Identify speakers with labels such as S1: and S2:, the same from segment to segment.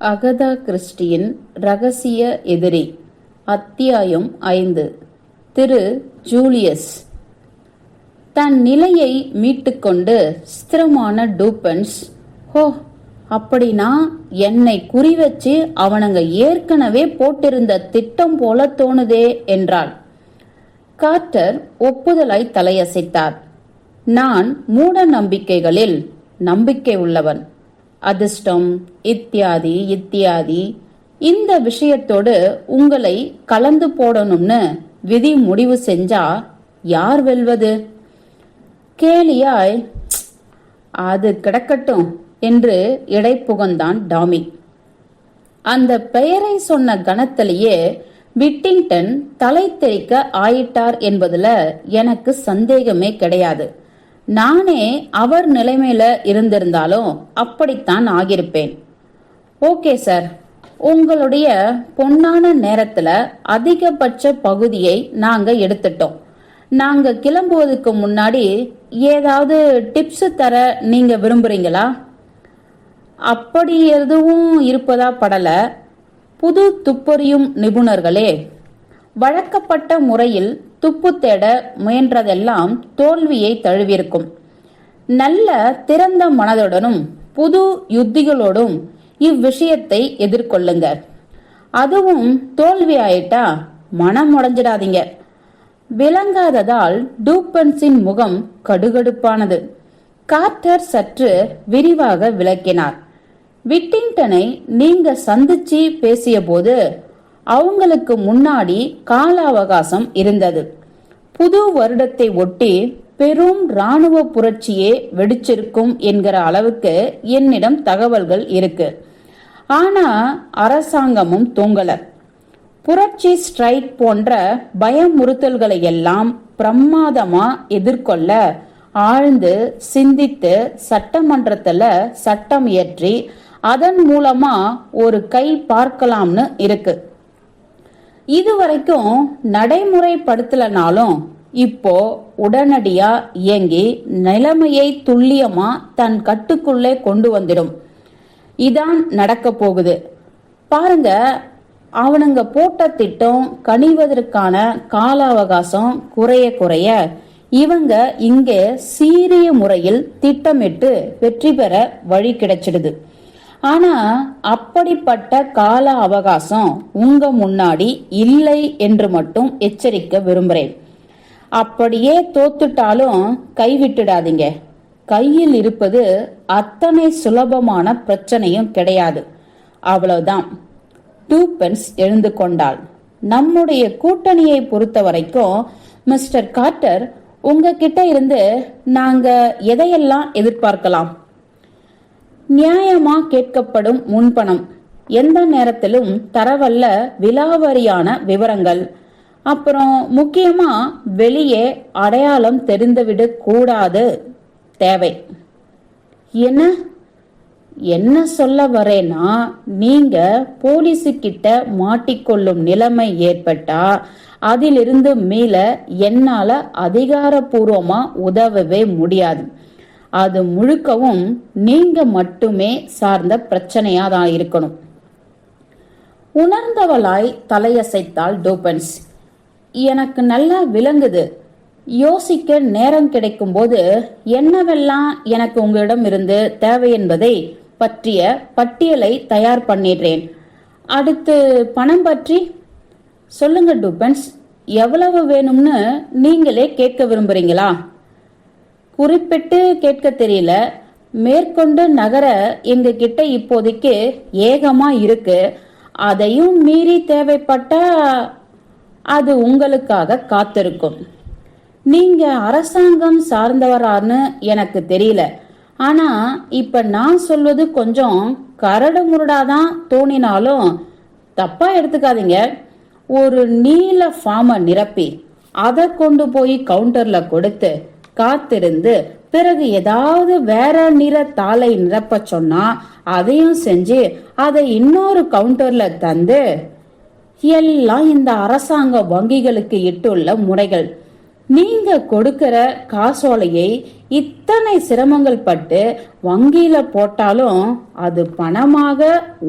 S1: Agatha கிறிஸ்டியின் ரகசிய எதிரி. அத்தியாயம் 5. திரு ஜூலியஸ். தன் நிலையை மீட்டுக்கொண்டு ஸ்திரமான டூபன்ஸ், ஹோ, அப்படின்னா என்னை குறிவச்சு அவனுங்க ஏற்கனவே போட்டிருந்த திட்டம் போல தோணுதே என்றாள். கார்ட்டர் ஒப்புதலாய் தலையசைத்தார். நான் மூட நம்பிக்கைகளில் நம்பிக்கை உள்ளவன். அதிர்ஷ்டம் இத்தியாதி இத்தியாதி. இந்த விஷயத்தோடு உங்களை கலந்து போடணும்னு விதி முடிவு செஞ்சா யார் வெல்வது? கேலியாய், அது கிடக்கட்டும் என்று இடை புகந்தான் டாமி. அந்த பெயரை சொன்ன கணத்திலேயே விட்டிங்டன் தலை தெறிக்க ஆயிட்டார் என்பதுல எனக்கு சந்தேகமே கிடையாது. நானே அவர் நிலைமையில இருந்திருந்தாலும் அப்படித்தான் ஆகியிருப்பேன். ஓகே சார், உங்களுடைய பொன்னான நேரத்துல அதிகபட்ச பகுதியை நாங்க எடுத்துட்டோம். நாங்க கிளம்புவதற்கு முன்னாடி ஏதாவது டிப்ஸ் தர நீங்க விரும்புறீங்களா? அப்படி எதுவும் இருப்பதா படல. புது துப்பறியும் நிபுணர்களே, வழக்கப்பட்ட முறையில் துப்பு தேட முயன்றதெல்லாம் தோல்வியை தழுவியிருக்கும். நல்ல திறந்த மனதுடனும் புது யுத்திகளோடும் இவ்விஷயத்தை எதிர்கொள்ளுங்க. அதுவும் தோல்வி ஆயிட்டா மனம் உடைஞ்சிடாதீங்க. விளங்காததால் டூபன்ஸின் முகம் கடுகடுப்பானது. கார்ட்டர் சற்று விரிவாக விளக்கினார். விட்டிங்டனை நீங்க சந்திச்சு பேசிய போது அவங்களுக்கு முன்னாடி கால அவகாசம் இருந்தது. புது வருடத்தை ஒட்டி பெரும் இராணுவ புரட்சியே வெடிச்சிருக்கும் என்கிற அளவுக்கு என்னிடம் தகவல்கள் இருக்கு. ஆனா அரசாங்கமும் தூங்கல. புரட்சி ஸ்ட்ரைக் போன்ற பயமுறுத்தல்களை எல்லாம் பிரமாதமா எதிர்கொள்ள ஆழ்ந்து சிந்தித்து சட்டமன்றத்துல சட்டம் இயற்றி அதன் மூலமா ஒரு கை பார்க்கலாம்னு இருக்கு. இதுவரைக்கும் நடைமுறைப்படுத்தலனாலும் இப்போ உடனடியா இயங்கி நிலைமையை துல்லியமா தன் கட்டுக்குள்ளே கொண்டு வந்துடும். இதான் நடக்க போகுது பாருங்க. அவனுங்க போட்ட திட்டம் கனிவதற்கான கால அவகாசம் குறைய குறைய இவங்க இங்கே சீரிய முறையில் திட்டமிட்டு வெற்றி பெற வழி கிடைச்சிடுது. ஆனா அப்படிப்பட்ட கால அவகாசம் உங்க முன்னாடி இல்லை என்று மட்டும் எச்சரிக்க விரும்புறேன். அப்படியே தோத்துட்டாலும் கைவிட்டுடாதீங்க. கையில் இருப்பது அத்தனை சுலபமான பிரச்சனையும் கிடையாது. அவ்வளவுதான். டூபன்ஸ் எழுந்து கொண்டாள். நம்முடைய கூட்டணியை பொறுத்த வரைக்கும் மிஸ்டர் கார்ட்டர், உங்ககிட்ட இருந்து நாங்க எதையெல்லாம் எதிர்பார்க்கலாம்? நியாயமா கேட்கப்படும் முன்பணம், எந்த நேரத்திலும் தரவல்ல விலாவரியான விவரங்கள், அப்புறம் முக்கியமா வெளியே அடையாளம் தெரிந்துவிடக் கூடாது தேவை. என்ன என்ன சொல்ல வரேன்னா, நீங்க போலீஸுக்கிட்ட மாட்டிக்கொள்ளும் நிலைமை ஏற்பட்டா அதிலிருந்து மீள என்னால அதிகாரப்பூர்வமா உதவவே முடியாது. அது முழுக்கவும் நீங்க மட்டுமே சார்ந்த பிரச்சனையாதான் இருக்கணும். உணர்ந்தவளாய் தலையசைத்தாள் டூபன்ஸ். எனக்கு நல்லா விளங்குது. யோசிக்க நேரம் கிடைக்கும் போது என்னவெல்லாம் எனக்கு உங்களிடம் இருந்து தேவை என்பதை பற்றிய பட்டியலை தயார் பண்ணிடுறேன். அடுத்து பணம் பற்றி சொல்லுங்க டூபன்ஸ். எவ்வளவு வேணும்னு நீங்களே கேட்க விரும்புறீங்களா? குறிப்பிட்டு கேட்க தெரியல. மேற்கொண்டு நகர எங்க கிட்ட இப்போதைக்கு ஏகமா இருக்கு. அதையும் மீறி தேவைப்பட்டா அது உங்களுக்காக காத்திருக்கும். நீங்க அரசாங்கம் சார்ந்தவரான்னு எனக்கு தெரியல. ஆனா இப்ப நான் சொல்வது கொஞ்சம் கரடு முரடாதான் தோணினாலும் தப்பா எடுத்துக்காதீங்க. ஒரு நீல ஃபார்மை நிரப்பி அதை கொண்டு போய் கவுண்டர்ல கொடுத்து காத்திருந்து பிறகு ஏதாவது வேற நிற தாளை நிரப்ப சொன்னா அதையும் செஞ்சு அதை இன்னொரு கவுண்டர்ல தந்து, எல்லாம் இந்த அரசாங்க வங்கிகளுக்கு இட்டுள்ள முறைகள். நீங்க கொடுக்கிற காசோலையை இத்தனை சிரமங்கள் பட்டு வங்கியில போட்டாலும் அது பணமாக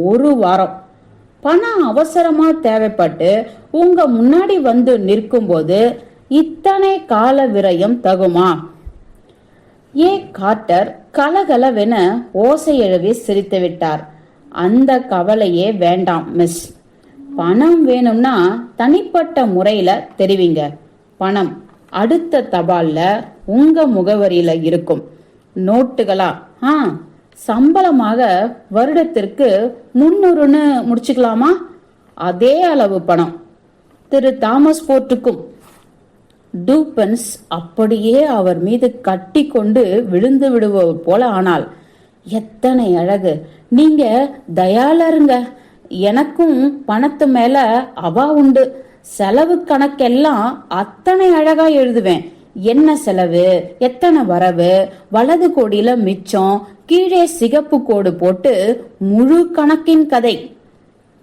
S1: ஒரு வாரம். பணம் அவசரமா தேவைப்பட்டு உங்க முன்னாடி வந்து நிற்கும் போது இத்தனை கால விரயம் தகுமா? ஏ கார்ட்டர் கலகலவென ஓசை எழுவி சிரித்து விட்டார். அந்த கவலையே வேண்டாம் மிஸ். பணம் வேணும்னா தனிப்பட்ட முறையில தெரிவிங்க. பணம் அடுத்த தபால்ல உங்க முகவரியில இருக்கும். நோட்டுகளா? சம்பளமாக வருடத்திற்கு 300ன்னு முடிச்சுக்கலாமா? அதே அளவு பணம் திரு தாமஸ் போர்ட்டுக்கும். டூபன்ஸ் அப்படியே அவர் மீது கட்டி கொண்டு விழுந்து விடுவது போல ஆனாள். எத்தனை அழகு! நீங்க தயாளருங்க. எனக்கும் பணத்து மேல அவா உண்டு. செலவு கணக்கெல்லாம் அத்தனை அழகா எழுதுவேன். என்ன செலவு, எத்தனை வரவு, வலது கோடியில மிச்சம், கீழே சிகப்பு கோடு போட்டு முழு கணக்கின் கதை.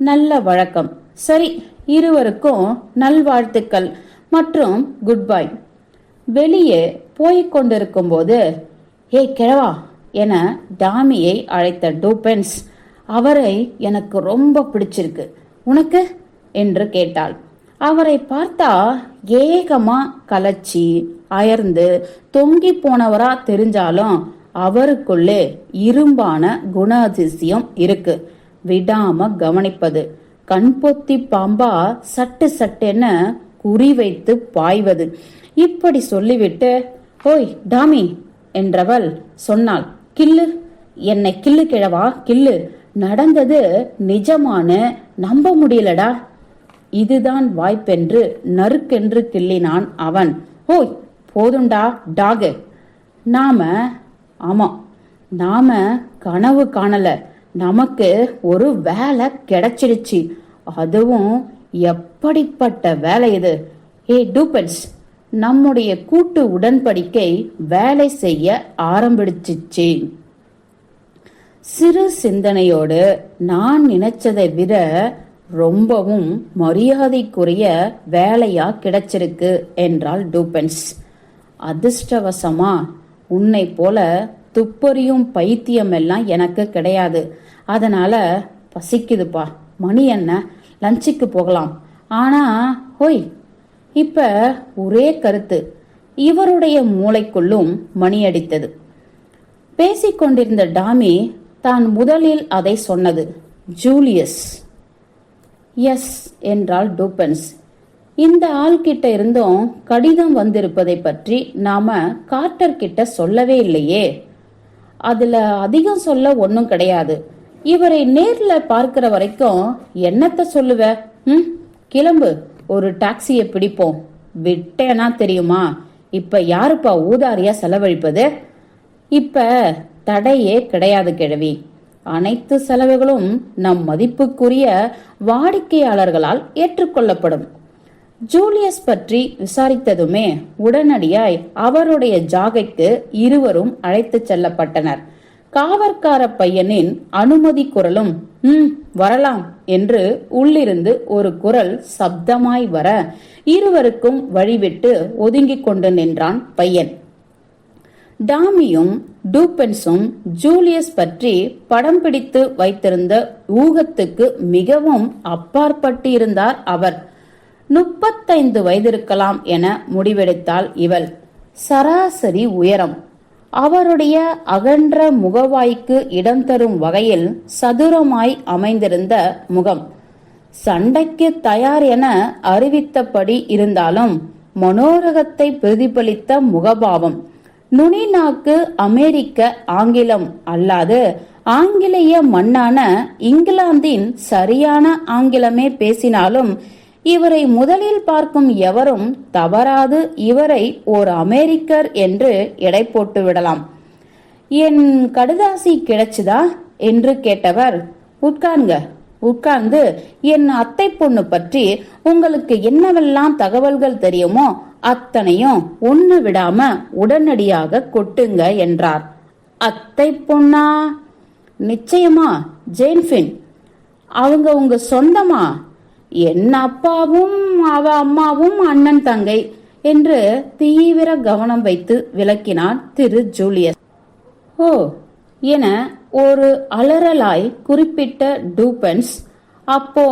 S1: நல்ல வழக்கம். சரி, இருவருக்கும் நல்வாழ்த்துக்கள் மற்றும் குட் பை. வெளியே போய்க் கொண்டிருக்கும் போது, ஏ கிழவா என டாமியை அழைத்த டூபன்ஸ், அவரை எனக்கு ரொம்ப பிடிச்சிருக்கு, உனக்கு என்று கேட்டாள். அவரை பார்த்தா ஏகமா கலச்சி அயர்ந்து தொங்கி போனவரா தெரிஞ்சாலும் அவருக்குள்ளே இரும்பான குணாதிசயம் இருக்கு. விடாம கவனிப்பது, கண்பொத்தி பாம்பா சட்டு சட்டென குறிவைத்து பாய்வது. இப்படி சொல்லிவிட்டு, ஓய் டாமி என்றவள் சொன்னாள், கில்லு, என்னை கில்லு கிழவா கில்லு. நடந்தது நிஜமான நம்ப முடியலடா. இதுதான் வாய்ப்பென்று நறுக்கென்று கிள்ளினான் அவன். ஓய் போதுண்டா டாகு. நாம கனவு காணல. நமக்கு ஒரு வேலை கிடைச்சிடுச்சு. அதுவும் எப்படிப்பட்ட வேலை இது? ஏ டூபன்ஸ், நம்முடைய கூட்டு உடன்படிக்கை வேலை செய்ய ஆரம்பிச்சிச்சு. சிறு சிந்தனையோடு, நான் நினைச்சதை விட ரொம்பவும் மரியாதைக்குரிய வேலையா கிடைச்சிருக்கு என்றாள் டூபன்ஸ். அதிர்ஷ்டவசமா உன்னை போல துப்பறியும் பைத்தியம் எல்லாம் எனக்கு கிடையாது. அதனால பசிக்குதுப்பா. மணி என்ன, லஞ்சுக்கு போகலாம். ஆனா ஹோய், இப்ப ஒரே கருத்து. இவருடைய மூளைக்குள்ளும் மணி அடித்தது. பேசிக்கொண்டிருந்த டாமி தான் முதலில் அதை சொன்னது. ஜூலியஸ். எஸ் என்றாள் டூபன்ஸ். இந்த ஆள்கிட்ட இருந்தும் கடிதம் வந்திருப்பதை பற்றி நாம கார்ட்டர் கிட்ட சொல்லவே இல்லையே. அதுல அதிகம் சொல்ல ஒன்னும் கிடையாது. இவரை நேர்ல பார்க்கிற வரைக்கும் என்னத்த சொல்லுவ? கிளம்பு, ஒரு டாக்ஸியை பிடிப்போம். விட்டேனா தெரியுமா? இப்ப யாருப்பா ஊதாரியா செலவழிப்பது? இப்ப தடையே கிடையாது கிழவி. அனைத்து செலவுகளும் நம் மதிப்புக்குரிய வாடிக்கையாளர்களால் ஏற்றுக்கொள்ளப்படும். ஜூலியஸ் பற்றி விசாரித்ததுமே உடனடியாய் அவருடைய ஜாகைக்கு இருவரும் அழைத்து செல்லப்பட்டனர். காவற்கார பையனின் அனுமதி குரலும் வரலாம் என்று உள்ளிருந்து ஒரு குரல் சப்தமாய் வர இருவருக்கும் வழிவிட்டு ஒதுங்கிக் கொண்டு நின்றான் பையன். டாமியும் டூபன்ஸும் ஜூலியஸ் பற்றி படம் பிடித்து வைத்திருந்த ஊகத்துக்கு மிகவும் அப்பாற்பட்டு இருந்தார் அவர். 35 வயதிருக்கலாம் என முடிவெடுத்தாள் இவள். சராசரி உயரம். அவருடைய அகன்ற முகவாய்க்கு இடம் தரும் வகையில் சதுரமாய் அமைந்திருந்த முகம். சண்டைக்கு தயார் என அறிவித்தபடி இருந்தாலும் மனோரகத்தை பிரதிபலித்த முகபாவம். நுனி நாக்கு அமெரிக்க ஆங்கிலம் அல்லாது ஆங்கிலேய மண்ணான இங்கிலாந்தின் சரியான ஆங்கிலமே பேசினாலும் இவரை முதலில் பார்க்கும் எவரும் தவறாது இவரை ஓர் அமெரிக்கர் என்று எடை போட்டு விடலாம். என் கடுதாசி கிடைச்சுதா என்று கேட்டவர், உட்கார்ந்து என் அத்தை பொண்ணு பற்றி உங்களுக்கு என்னவெல்லாம் தகவல்கள் தெரியுமோ அத்தனையும் ஒண்ணு விடாம உடனடியாக கொட்டுங்க என்றார். அத்தை பொண்ணா? நிச்சயமா, ஜேன்ஃபின். அவங்க உங்க சொந்தமா? என் அப்பாவும் அவ அம்மாவும் அண்ணன் தங்கை. என்று தீவிர கவனம் வைத்து விளக்கினார் திரு ஜூலியஸ். ஓ என ஒரு அலறலாய் குறிப்பிட்ட டூபன்ஸ், அப்போ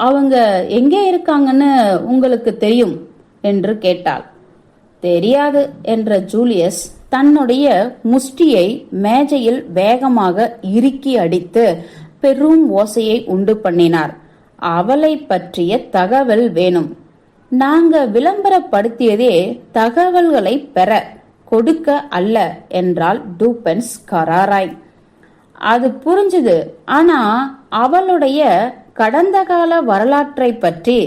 S1: அவங்க எங்கே இருக்காங்கன்னு உங்களுக்கு தெரியும் என்று கேட்டாள். தெரியாது என்ற ஜூலியஸ் தன்னுடைய முஷ்டியை மேஜையில் வேகமாக இறுக்கி அடித்து பெரும் ஓசையை உண்டு பண்ணினார். அவளை பற்றிய தகவல் வேணும். நாங்க விளம்பரப்படுத்தியதே தகவல்களை பெற, கொடுக்க அல்ல என்றால் டூபன்ஸ் கராராய். அது புரிஞ்சுது. ஆனா அவளுடைய கடந்த கால வரலாற்றை பற்றி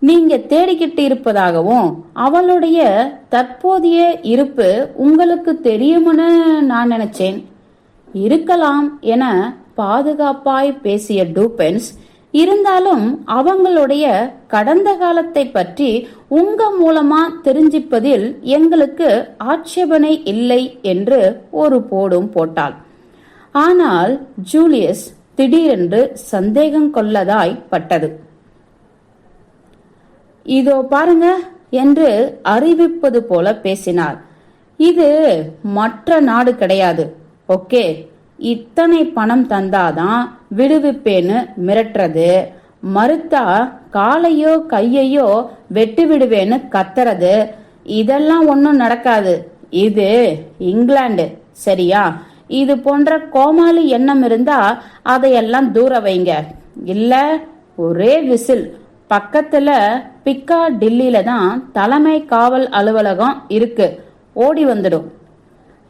S1: நீங்க தேடிக்கிட்டு இருப்பதாகவும் அவளுடைய தற்போதைய இருப்பு உங்களுக்கு தெரியும்னு நான் நினைச்சேன். இருக்கலாம் என பாதுகாப்பாய் பேசிய டூபன்ஸ், இருந்தாலும் அவங்களுடைய கடந்த காலத்தை பற்றி உங்க மூலமா தெரிஞ்சிப்பதில் எங்களுக்கு ஆட்சேபனை இல்லை என்று ஒரு போடும் போட்டாள். ஆனால் ஜூலியஸ் திடீரென்று சந்தேகம் கொள்ளதாய் பட்டது. இதோ பாருங்க என்று அறிவிப்பது போல பேசினார். இது மற்ற நாடு கிடையாது. ஓகே, இத்தனை பணம் தந்தாதான் விடுவிப்பேன்னு மிரட்டுறது, மறுத்தா காலையோ கையையோ வெட்டி விடுவேன்னு கத்துறது, இதெல்லாம் ஒன்னும் நடக்காது. இது இங்கிலாந்து, சரியா? இது போன்ற கோமாளி எண்ணம் இருந்தா அதையெல்லாம் தூர வைங்க. இல்ல ஒரே விசில், பக்கத்துல பிக்கா டில்லியில தான் தலைமை காவல் அலுவலகம் இருக்கு, ஓடி வந்துடும்.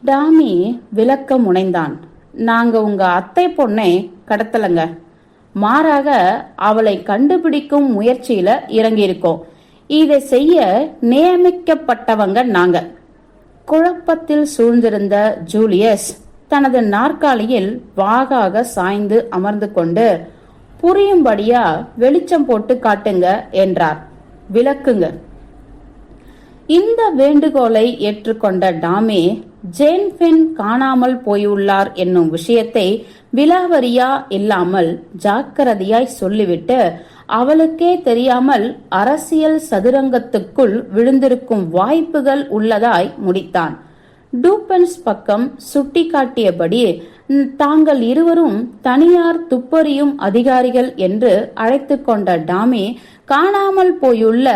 S1: டாமி விளக்க முனைந்தான். நாங்க உங்க அத்தை பொண்ணை கடத்தலங்க, மாறாக அவளை கண்டுபிடிக்கும் முயற்சியில இறங்கியிருக்கோம். இதை செய்ய நியமிக்கப்பட்டவங்க நாங்க. குழப்பத்தில் சூழ்ந்திருந்த ஜூலியஸ் தனது நாற்காலியில் வாகாக சாய்ந்து அமர்ந்து கொண்டு, புரியும்படியா வெளிச்சம் போட்டு காட்டுங்க என்றார். விளக்குங்க. இந்த வேண்டுகோளை ஏற்றுக்கொண்ட டாமி, ஜேன் பென் காணாமல் போயுள்ளார் என்னும் விஷயத்தை விலாவரியா இல்லாமல் ஜாக்கிரதையாய் சொல்லிவிட்டு, அவளுக்கே தெரியாமல் அரசியல் சதுரங்கத்துக்குள் விழுந்திருக்கும் வாய்ப்புகள் உள்ளதாய் முடித்தான். டூபன்ஸ் பக்கம் சுட்டி காட்டியபடி, தாங்கள் இருவரும் தனியார் துப்பறியும் அதிகாரிகள் என்று அழைத்து கொண்ட டாமி, காணாமல் போயுள்ள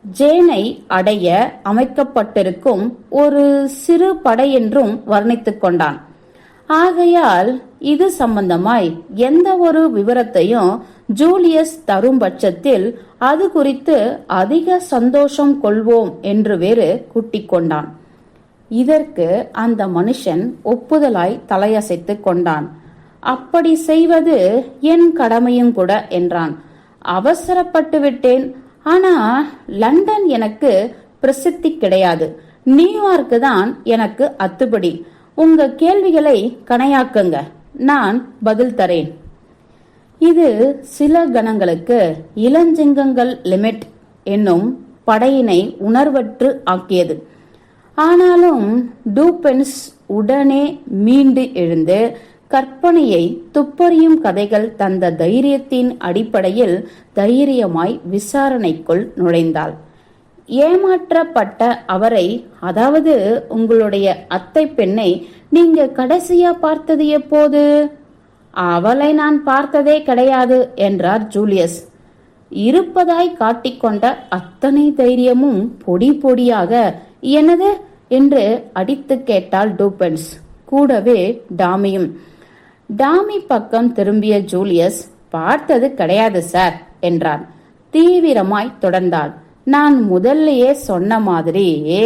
S1: ஜேனை அடைய அமைக்கப்பட்டிருக்கும் ஒரு சிறு படை என்றும் வர்ணித்துக் கொண்டான். ஆகையால் இது சம்பந்தமாய் எந்த ஒரு விவரத்தையும் ஜூலியஸ் தரும் பட்சத்தில் அது குறித்து அதிக சந்தோஷம் கொள்வோம் என்று வேறு கூட்டிக் கொண்டான். இதற்கு அந்த மனுஷன் ஒப்புதலாய் தலையசைத்து கொண்டான். அப்படி செய்வது என் கடமையும் கூட என்றான். அவசரப்பட்டு விட்டேன். ஆனா லண்டன் எனக்கு பிரசித்தி கிடையாது. நியூயார்க்கு தான் எனக்கு அத்துப்படி. உங்க கேள்விகளை கணையாக்குங்க, நான் பதில் தரேன். இது சில கணங்களுக்கு இளஞ்சிங்கங்கள் லிமிட் என்னும் படையினை உணர்வற்று ஆக்கியது. ஆனாலும் டூபன்ஸ் உடனே மீண்டு எழுந்து கற்பனையை துப்பறியும் கதைகள் தந்த தைரியத்தின் அடிப்படையில் தைரியமாய் விசாரணைக்குள் நுழைந்தாள். ஏமாற்றப்பட்ட அவரை, அதாவது உங்களுடைய அத்தை பெண்ணை நீங்க கடைசியா பார்த்தது எப்போது? அவளை நான் பார்த்ததே கிடையாது என்றார் ஜூலியஸ். இருப்பதாய் காட்டிக்கொண்ட அத்தனை தைரியமும் பொடி பொடியாக என்னது என்று அடித்து கேட்டாள் டூபன்ஸ். கூடவே டாமியும். டாமி பக்கம் திரும்பிய ஜூலியஸ், பார்த்தது கிடையாது சார் என்றான். தீவிரமாய் தொடர்ந்தாள். நான் முதல்லயே சொன்ன மாதிரியே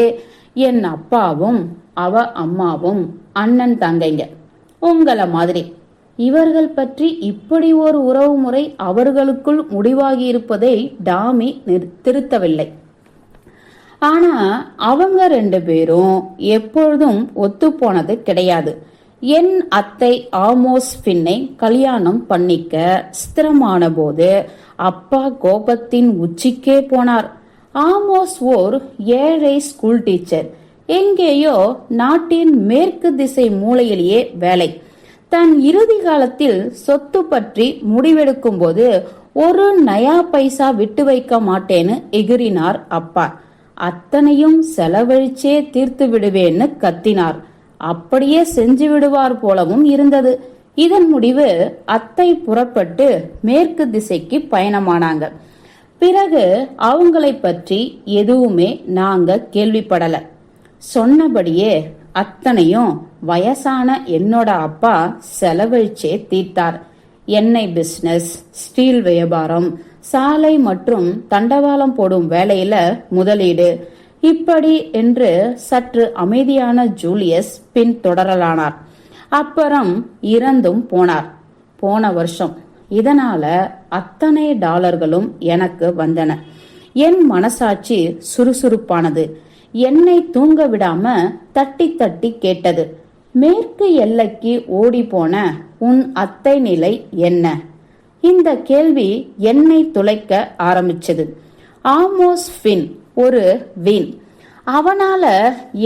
S1: என் அப்பாவும் அவ அம்மாவும் அண்ணன் தங்கைங்க, உங்கள மாதிரி. இவர்கள் பற்றி இப்படி ஒரு உறவு முறை அவர்களுக்குள் முடிவாகி இருப்பதை டாமி திருத்தவில்லை. ஆனா அவங்க 2 பேரும் எப்பொழுதும் ஒத்து போனது கிடையாது. என் அத்தை ஆமோஸ் பின்னை கல்யாணம் பண்ணிக்க ஸ்திரமான போது அப்பா கோபத்தின் உச்சிக்கே போனார். ஆமோஸ் ஓர் ஏழை ஸ்கூல் டீச்சர், எங்கேயோ நாட்டின் மேற்கு திசை மூலையிலேயே வேலை. தன் இறுதி காலத்தில் சொத்து பற்றி முடிவெடுக்கும் போது ஒரு நயா பைசா விட்டு வைக்க மாட்டேன்னு எகிரினார் அப்பா. அத்தனையும் செலவழிச்சே தீர்த்து விடுவேன்னு கத்தினார். அப்படியே செஞ்சு விடுவார் போலவும் இருந்தது. இதன் முடிவு அத்தை புறப்பட்டு மேற்கு திசைக்கு பயணமானாங்க. பிறகு அவங்களை பற்றி எதுவுமே நாங்க கேள்விப்படல. சொன்னபடியே அத்தனையும் வயசான என்னோட அப்பா செலவழிச்சே தீர்த்தார். எண்ணெய் பிசினஸ், ஸ்டீல் வியாபாரம், சாலை மற்றும் தண்டவாளம் போடும் வேலையில முதலீடு, இப்படி என்று சற்று அமைதியான ஜூலியஸ் பின் தொடரலானார். அப்புறம் இறந்தும் போனார் போன வருஷம். இதனால அத்தனை டாலர்களும் எனக்கு வந்தன. என் மனசாட்சி சுறுசுறுப்பானது. என்னை தூங்க விடாம தட்டி தட்டி கேட்டது. மேற்கு எல்லைக்கு ஓடி போன உன் அத்தை நிலை என்ன? இந்த கேள்வி என்னை துளைக்க ஆரம்பிச்சது. ஆமோஸ் ஃபின் ஒரு வீண். அவனால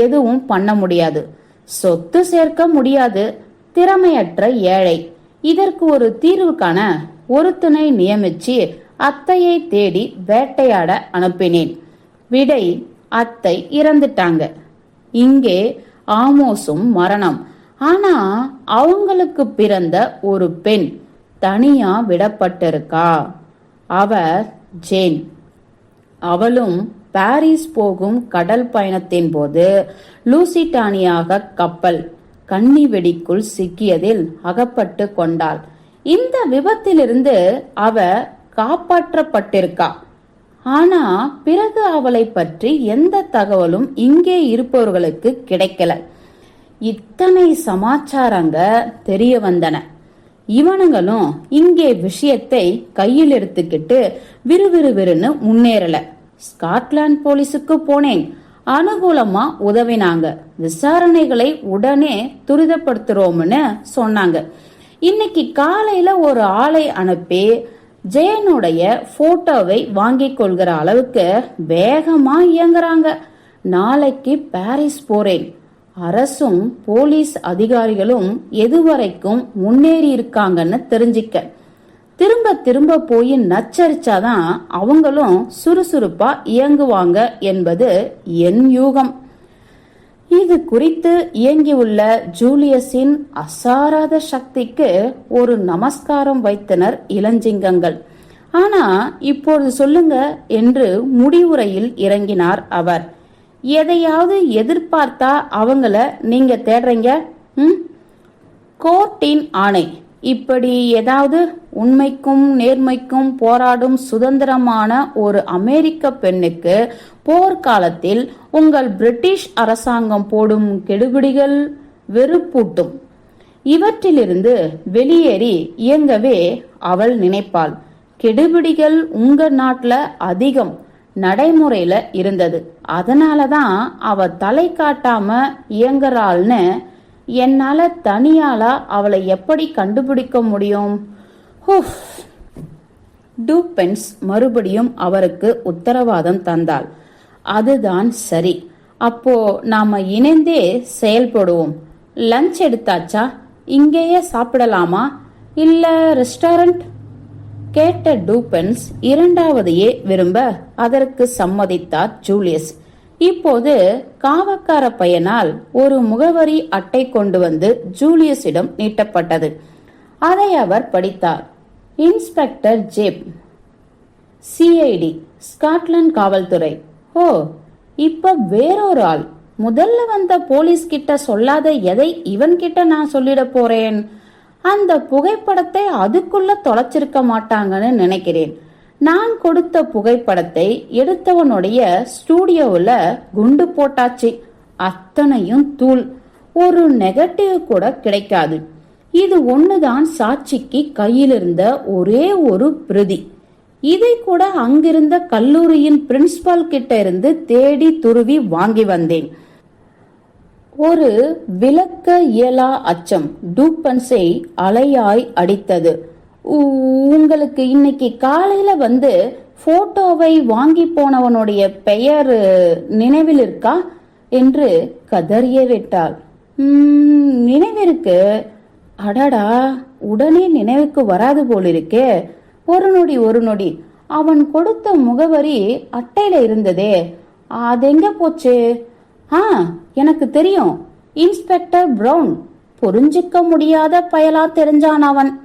S1: எதுவும் பண்ண முடியாது. சொத்து சேர்க்க முடியாது. திறமையற்ற ஏழை. இதற்கு ஒரு தீர்வு காண ஒருத்தனை நியமிச்சு அத்தையை தேடி வேட்டையாட அனுப்பினேன். விடை, அத்தை இறந்துட்டாங்க. இங்கே ஆமோஸும் மரணம். ஆனா அவங்களுக்கு பிறந்த ஒரு பெண் தனியா விடப்பட்டிருக்கா. அவ ஜேன். அவளும் பாரிஸ் போகும் கடல் பயணத்தின் போது லூசிட்டானியாக கப்பல் கன்னி வெடிக்குள் சிக்கியதில் அகப்பட்டு கொண்டாள். இந்த விபத்திலிருந்து அவ காப்பாற்றப்பட்டிருக்கா. ஆனா பிறகு அவளை பற்றி எந்த தகவலும் இங்கே இருப்பவர்களுக்கு கிடைக்கல. இத்தனை சமாச்சாரங்க தெரிய வந்தன. இவனுங்களும் இங்கே விஷயத்தை கையில் எடுத்துக்கிட்டு விறுவிறுவிறுன்னு முன்னேறல. ஸ்காட்லாந்து போலீஸுக்கு போனேன். அனுகூலமா உதவினாங்க. விசாரணைகளை உடனே துரிதப்படுத்துறோம்னு சொன்னாங்க. இன்னைக்கு காலையில ஒரு ஆளை அனுப்பி ஜெயனுடைய போட்டோவை வாங்கிக் கொள்கிற அளவுக்கு வேகமா இயங்குறாங்க. நாளைக்கு பாரிஸ் போறேன். அரசும் போலீஸ் அதிகாரிகளும் எதுவரைக்கும் முன்னேறி இருக்காங்கன்னு தெரிஞ்சிக்க. திரும்ப திரும்ப போய் நச்சரிச்சாதான் அவங்களும் சுறுசுறுப்பா இயங்குவாங்க என்பது என் யூகம். இது குறித்து இயங்கியுள்ள ஜூலியஸின் அசாராத சக்திக்கு ஒரு நமஸ்காரம் வைத்தனர் இளஞ்சிங்கங்கள். ஆனா இப்போது சொல்லுங்க என்று முடிவுரையில் இறங்கினார் அவர். எதையாவது எதிர்பார்த்தா அவங்கள நீங்க தேடுறீங்க? கோர்ட்டின் ஆணை. இப்படி ஏதாவது உண்மைக்கும் நேர்மைக்கும் போராடும் சுதந்திரமான ஒரு அமெரிக்க பெண்ணுக்கு போர்க்காலத்தில் உங்கள் பிரிட்டிஷ் அரசாங்கம் போடும் கெடுபிடிகள் வெறுப்பூட்டும். இவற்றிலிருந்து வெளியேறி இயங்கவே அவள் நினைப்பாள். கெடுபிடிகள் உங்க நாட்டுல அதிகம் நடைமுறையில இருந்தது. அதனாலதான் அவ தலை காட்டாம இயங்குறாள்னு. என்னால தனியாளா அவளை எப்படி கண்டுபிடிக்க முடியும்? டூபென்ஸ் மறுபடியும் அவருக்கு உத்தரவாதம் தந்தாள். அதுதான் சரி. அப்போ நாம இணைந்தே செயல்படுவோம். லஞ்ச் எடுத்தாச்சா? இங்கேயே சாப்பிடலாமா இல்ல ரெஸ்டாரண்ட்? கேட்ட டூபென்ஸ் இரண்டாவதையே விரும்ப அதற்கு சம்மதித்தார் ஜூலியஸ். இப்போது காவக்கார பையனால் ஒரு முகவரி அட்டை கொண்டு வந்து ஜூலியஸிடம் நீட்டப்பட்டது. அதை அவர் படித்தார். இன்ஸ்பெக்டர் ஜேப், சிஐடி, ஸ்காட்லாந்து காவல்துறை. ஓ, இப்ப வேறொரு ஆள். முதல்ல வந்த போலீஸ் கிட்ட சொல்லாத எதை இவன் கிட்ட நான் சொல்லிட போறேன். அந்த புகைப்படத்தை அதுக்குள்ள தொலைச்சிருக்க மாட்டாங்கன்னு நினைக்கிறேன். நான் கொடுத்த புகைப்படத்தை எடுத்தவனுடைய ஸ்டூடியோவுல குண்டு போட்டாச்சு. அத்தனையும் தூள். ஒரு நெகட்டிவ் கூட கிடைக்காது. இது ஒண்ணுதான் சாட்சிக்கு கையில் இருந்த ஒரே ஒரு பிரதி. இதை கூட அங்கிருந்த கல்லூரியின் பிரின்சிபால் கிட்ட இருந்து தேடி துருவி வாங்கி வந்தேன். ஒரு விளக்க இயலா அச்சம் டூபன்ஸை அலையாய் அடித்தது. உங்களுக்கு இன்னைக்கு காலையில வந்து போட்டோவை வாங்கி போனவனுடைய பெயர் நினைவில் இருக்கா என்று கதறிய விட்டாள். நினைவிருக்கு. அடடா, உடனே நினைவுக்கு வராது போலிருக்கே. ஒரு நொடி அவன் கொடுத்த முகவரி அட்டையில இருந்ததே. அதெங்க போச்சு? ஆ, எனக்கு தெரியும். Inspector brown. புரிஞ்சுக்க முடியாத பயலா தெரிஞ்சான் அவன்.